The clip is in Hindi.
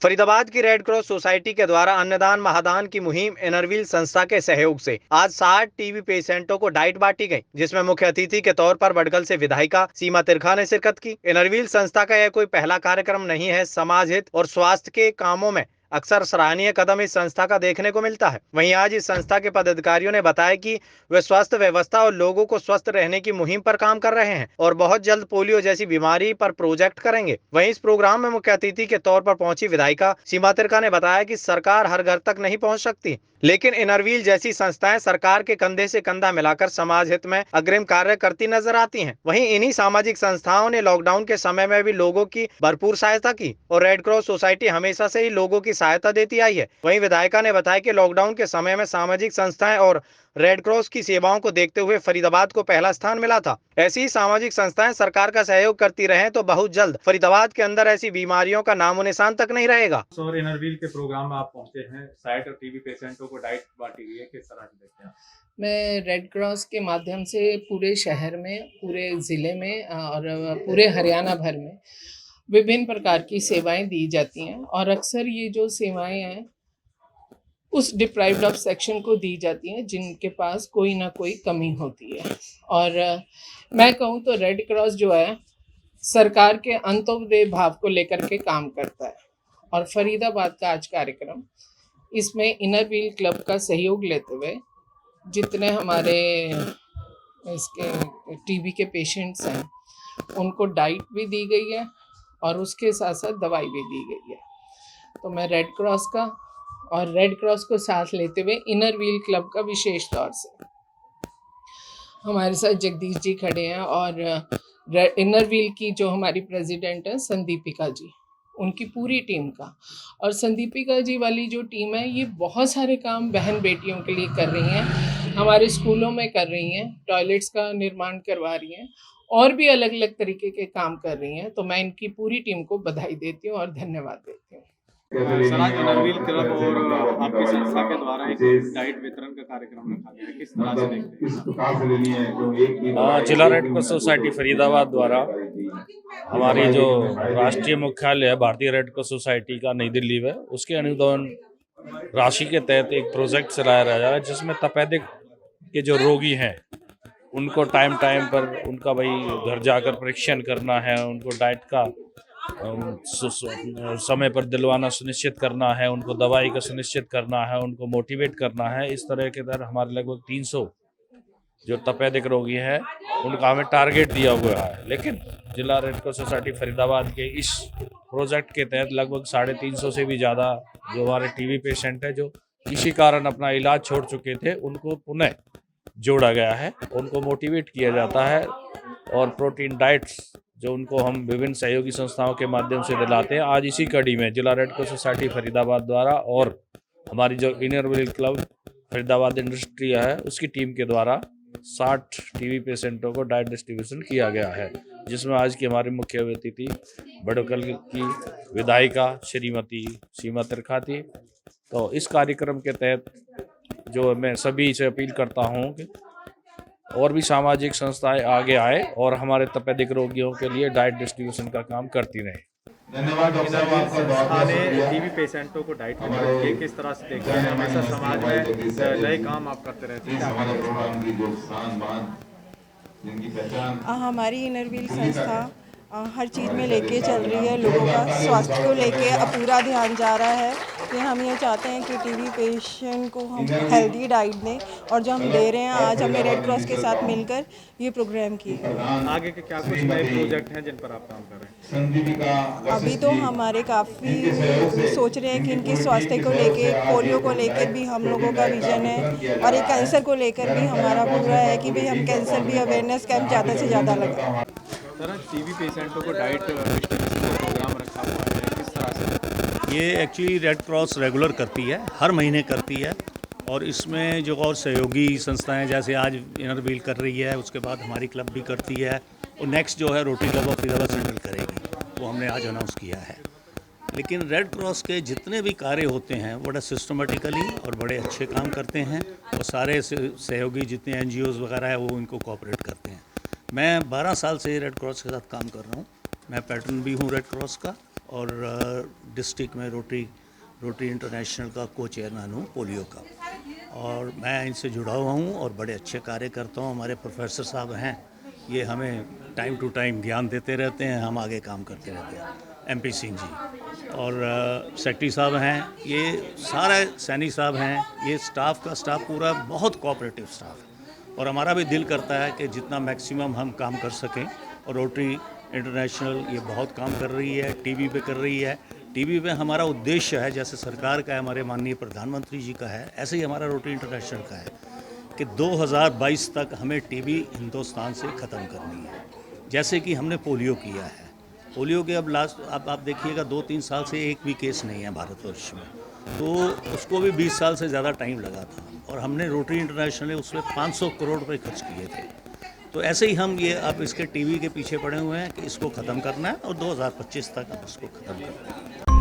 फरीदाबाद की रेड क्रॉस सोसाइटी के द्वारा अन्नदान महादान की मुहिम इनरव्हील संस्था के सहयोग से आज 60 टीबी पेशेंटों को डाइट बांटी गई, जिसमें मुख्य अतिथि के तौर पर बडगल से विधायिका सीमा तिरखा ने शिरकत की। इनरव्हील संस्था का यह कोई पहला कार्यक्रम नहीं है। समाज हित और स्वास्थ्य के कामों में अक्सर सराहनीय कदम इस संस्था का देखने को मिलता है। वहीं आज इस संस्था के पदाधिकारियों ने बताया कि वे स्वास्थ्य व्यवस्था और लोगों को स्वस्थ रहने की मुहिम पर काम कर रहे हैं और बहुत जल्द पोलियो जैसी बीमारी पर प्रोजेक्ट करेंगे। वहीं इस प्रोग्राम में मुख्य अतिथि के तौर पर पहुंची विधायिका सीमा तिरखा ने बताया कि सरकार हर घर तक नहीं पहुंच सकती, लेकिन इनरव्हील जैसी संस्थाएं सरकार के कंधे से कंधा मिलाकर समाज हित में अग्रिम कार्य करती नजर आती हैं। वहीं इन्हीं सामाजिक संस्थाओं ने लॉकडाउन के समय में भी लोगों की भरपूर सहायता की और रेड क्रॉस सोसाइटी हमेशा से ही लोगों की सहायता देती आई है। वहीं विधायिका ने बताया कि लॉकडाउन के समय में सामाजिक संस्थाएं और रेड क्रॉस की सेवाओं को देखते हुए फरीदाबाद को पहला स्थान मिला था। ऐसी ही सामाजिक संस्थाएं सरकार का सहयोग करती रहें तो बहुत जल्द फरीदाबाद के अंदर ऐसी बीमारियों का नामो निशान तक नहीं रहेगा। और इनरव्हील के प्रोग्राम में आप पहुंचे हैं, 60 टीबी पेशेंटों को डाइट बांटी गई है, किस तरह से देखते हैं? मैं रेड क्रॉस के माध्यम से पूरे शहर में, पूरे ज़िले में और पूरे हरियाणा भर में विभिन्न प्रकार की सेवाएं दी जाती हैं और अक्सर ये जो सेवाएं हैं उस डिप्राइव्ड ऑफ सेक्शन को दी जाती हैं जिनके पास कोई ना कोई कमी होती है। और मैं कहूँ तो रेड क्रॉस जो है सरकार के अंत्योदय भाव को लेकर के काम करता है और फरीदाबाद का आज कार्यक्रम इसमें इनरव्हील क्लब का सहयोग लेते हुए जितने हमारे इसके टीबी के पेशेंट्स हैं उनको डाइट भी दी गई है और उसके साथ साथ दवाई भी दी गई है। तो मैं रेड क्रॉस का और रेड क्रॉस को साथ लेते हुए इनरव्हील क्लब का विशेष तौर से हमारे साथ जगदीश जी खड़े हैं और इनरव्हील की जो हमारी प्रेसिडेंट है संदीपिका जी, उनकी पूरी टीम का। और संदीपिका जी वाली जो टीम है ये बहुत सारे काम बहन बेटियों के लिए कर रही हैं, हमारे स्कूलों में कर रही हैं, टॉयलेट्स का निर्माण करवा रही हैं और भी अलग अलग तरीके के काम कर रही हैं। तो मैं इनकी पूरी टीम को बधाई देती हूँ और धन्यवाद देती हूँ। सर, आज इनरव्हील क्लब और आपकी संस्था के द्वारा एक डाइट वितरण का कार्यक्रम रखा गया है, किस तरह से देखते हैं? जिला रेड क्रॉस सोसाइटी फरीदाबाद द्वारा हमारी जो राष्ट्रीय मुख्यालय है भारतीय रेड क्रॉस सोसाइटी का नई दिल्ली में, उसके अनुदान राशि के तहत एक प्रोजेक्ट चलाया जा रहा है जिसमें तपेदिक के जो रोगी हैं उनको टाइम टाइम पर उनका घर जाकर परीक्षण करना है, उनको डाइट का समय पर दिलवाना सुनिश्चित करना है, उनको दवाई का सुनिश्चित करना है, उनको मोटिवेट करना है। इस तरह के तरह हमारे लगभग 300 जो तपेदिक रोगी हैं उनका हमें टारगेट दिया हुआ है, लेकिन जिला रेड क्रॉस सोसाइटी फरीदाबाद के इस प्रोजेक्ट के तहत लगभग 350 से भी ज़्यादा जो हमारे टीबी पेशेंट हैं जो किसी कारण अपना इलाज छोड़ चुके थे उनको पुनः जोड़ा गया है, उनको मोटिवेट किया जाता है और प्रोटीन डाइट्स जो उनको हम विभिन्न सहयोगी संस्थाओं के माध्यम से दिलाते हैं। आज इसी कड़ी में जिला रेड क्रॉस सोसाइटी फरीदाबाद द्वारा और हमारी जो इनरव्हील क्लब फरीदाबाद इंडस्ट्री है उसकी टीम के द्वारा 60 टीबी पेशेंटों को डाइट डिस्ट्रीब्यूशन किया गया है, जिसमें आज की हमारी मुख्य अतिथि बडगल की विधायिका श्रीमती सीमा तिरखा थी। तो इस कार्यक्रम के तहत जो मैं सभी से अपील करता हूँ कि और भी सामाजिक संस्थाएं आगे आए और हमारे तपेदिक रोगियों के लिए डाइट डिस्ट्रीब्यूशन का काम करती रहें। धन्यवाद डॉक्टर साहब, टीबी पेशेंटों को डाइट वितरण किए, किस तरह से देखते हैं? हमेशा समाज में नए काम आप करते रहते हैं। हमारी इनरव्हील संस्था हर चीज़ में लेके चल रही है, लोगों का स्वास्थ्य को लेके अब पूरा ध्यान जा रहा है कि हम ये चाहते हैं कि टीबी पेशेंट को हम हेल्दी डाइट दें और जो हम दे रहे हैं आज हमने रेड क्रॉस के साथ मिलकर ये प्रोग्राम की। आगे के क्या कुछ नए प्रोजेक्ट हैं जिन पर आप काम कर रहे हैं? अभी तो हमारे काफ़ी सोच रहे हैं कि इनके स्वास्थ्य को लेके, पोलियो को लेकर भी हम लोगों का विजन है और एक कैंसर को लेकर भी हमारा पूरा है कि भाई हम कैंसर भी अवेयरनेस कैंप ज़्यादा से ज़्यादा लगाएं। सर, टीबी पेशेंटों को डाइट डिस्ट्रीब्यूशन का प्रोग्राम रखा हुआ है, किस तरह से? ये एक्चुअली रेड क्रॉस रेगुलर करती है, हर महीने करती है और इसमें जो और सहयोगी संस्थाएं जैसे आज इनरव्हील कर रही है, उसके बाद हमारी क्लब भी करती है और नेक्स्ट जो है rotary club of Faridabad central करेगी, वो हमने आज अनाउंस किया है। लेकिन रेड क्रॉस के जितने भी कार्य होते हैं बड़ा सिस्टमेटिकली और बड़े अच्छे काम करते हैं और सारे सहयोगी जितने NGOs वगैरह है वो इनको कोऑपरेट करते हैं। मैं 12 साल से रेड क्रॉस के साथ काम कर रहा हूँ, मैं पैटर्न भी हूँ रेड क्रॉस का और डिस्ट्रिक्ट में रोटरी इंटरनेशनल का को चेयरमैन हूँ पोलियो का, और मैं इनसे जुड़ा हुआ हूँ और बड़े अच्छे कार्य करता हूँ। हमारे प्रोफेसर साहब हैं, ये हमें टाइम टू टाइम ज्ञान देते रहते हैं, हम आगे काम करते रहते हैं। MP सिंह जी और सेक्रेटरी साहब हैं, ये सारे सैनी साहब हैं, ये स्टाफ पूरा बहुत कोऑपरेटिव स्टाफ है और हमारा भी दिल करता है कि जितना मैक्सिमम हम काम कर सकें। और रोटरी इंटरनेशनल ये बहुत काम कर रही है, टीवी पे कर रही है। टीवी पे हमारा उद्देश्य है, जैसे सरकार का है, हमारे माननीय प्रधानमंत्री जी का है, ऐसे ही हमारा रोटरी इंटरनेशनल का है कि 2022 तक हमें टीबी हिंदुस्तान से ख़त्म करनी है, जैसे कि हमने पोलियो किया है। पोलियो के अब आप देखिएगा 2-3 साल से एक भी केस नहीं है भारतवर्ष में, तो उसको भी 20 साल से ज़्यादा टाइम लगा था और हमने रोटरी इंटरनेशनल ने उसमें 500 करोड़ रुपए खर्च किए थे। तो ऐसे ही हम ये अब इसके टीवी के पीछे पड़े हुए हैं कि इसको ख़त्म करना है और 2025 तक अब इसको ख़त्म करना है।